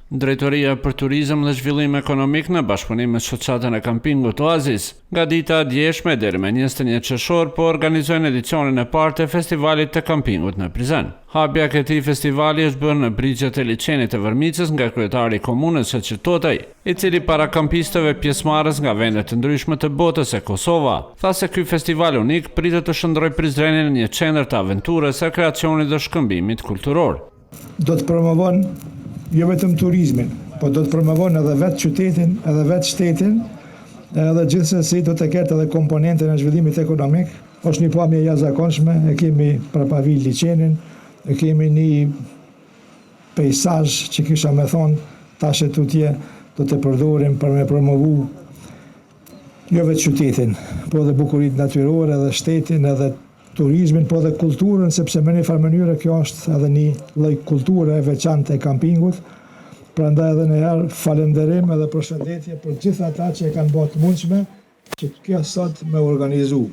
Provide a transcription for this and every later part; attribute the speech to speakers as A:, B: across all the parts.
A: Drejtoria për Turizëm dhe Zhvillim Ekonomik në bashkëpunim me shoqatën e kampingut Oazis, nga dita e djeshme deri me 21 qershor po organizojnë edicionin e parë të festivalit të kampingut në Prizren. Hapja e këtij festivali është bërë në brigjet e liçenit të Vërmicës nga kryetari i komunës Sheqer Totej, i cili para kampistëve pjesëmarrës nga vende të ndryshme të botës e Kosova, tha se ky festival unik pritet të shndrojë Prizrenin në një qendër të aventurës së kreacionit dhe shkëmbimit kulturor.
B: Do të promovon jo vetëm turizmin, po do të promovon edhe vetë qytetin, edhe vetë shtetin, edhe gjithsesi do të ketë edhe komponentën e zhvillimit ekonomik. Është një pamje jashtëzakonshme, e kemi prapavi liçenin, e kemi një peizazh që kisha me thonë tash tutje do të përdorim për me promovu jo vetë qytetin, po edhe bukuritë natyrore, edhe shtetin, edhe turizmin, po dhe kulturën, sepse me një farë mënyrë kjo është edhe një lloj kulture e veçantë e kampingut. Prandaj edhe një herë falënderim edhe përshëndetje për gjithë ata që e kanë bërë të mundshme që kjo sot me organizu.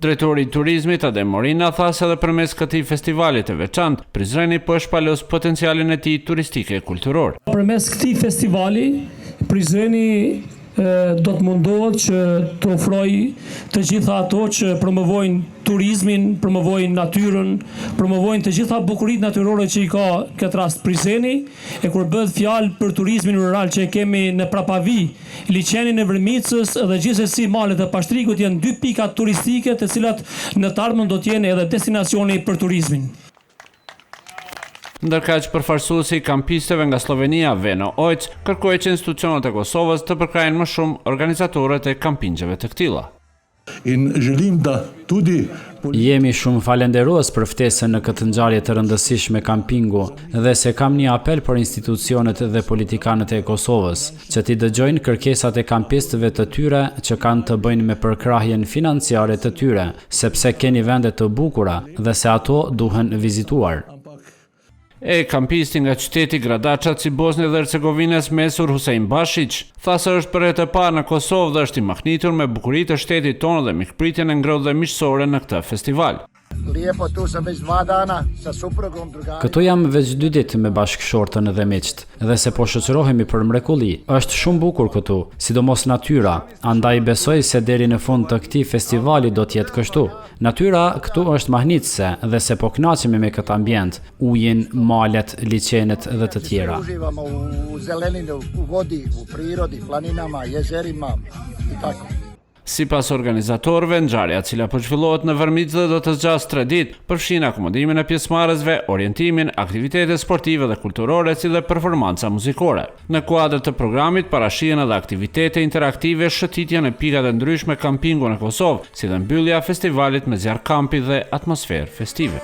A: Drejtori i turizmit Adem Morina tha se edhe përmes këtij festivali të veçantë, Prizreni po e shpalos potencialin e tij turistike e kulturor.
C: Përmes këtij festivali, Prizreni do të mundohet që të ofroj të gjitha ato që promovojnë turizmin, promovojnë natyrën, promovojnë të gjitha bukuritë natyrore që i ka këtë rast Prizreni, e kur bëhet fjalë për turizmin rural që e kemi në prapavi, liçenin e Vërmicës dhe gjithsesi malet e Pashtrikut janë dy pika turistike të cilat në të ardhmen do të jenë edhe destinacioni për turizmin.
A: Ndërkaq përfaqësuesi i kampistëve nga Slovenia, Veno Ojc, kërkoi që institucionet e Kosovës të përkrajnë më shumë organizatorët e kampingjeve të këtilla.
D: Jemi shumë falenderues për ftesën në këtë ngjarje të rëndësishme kampingu dhe se kam një apel për institucionet dhe politikanët e Kosovës që t'i dëgjojnë kërkesat e kampistëve të tyre që kanë të bëjnë me përkrahjen financiare të tyre, sepse keni vende të bukura dhe se ato duhen vizituar.
A: Kampisti nga qyteti Gradačac i Bosnjë dhe Hercegovinës Mesur Husein Bashić tha se është për herë të parë në Kosovë dhe është i mahnitur me bukuritë e shtetit tonë dhe mikpritjen e ngrohtë dhe miqësore në këtë festival.
D: Këtu jam veç 2 ditë me bashkëshortën dhe miqt, dhe se po shoqërohemi për mrekulli. Është shumë bukur këtu, sidomos natyra, andaj besoj se deri në fund të këtij festivali do të jetë kështu. Natyra këtu është mahnitëse dhe se po kënaqemi me këtë ambient, ujin, malet, liçenet dhe të tjera.
A: Sipas organizatorëve, ngjarja e cila po zhvillohet në Vërmicë do të zgjasë 3 ditë, përfshin akomodimin e pjesëmarrësve, orientimin, aktivitete sportive dhe kulturore, si dhe performanca muzikore. Në kuadër të programit parashihen edhe aktivitete interaktive, shëtitja në pikat e ndryshme kampingu në Kosovë, si dhe mbyllja e festivalit me zjarr kampi dhe atmosferë festive.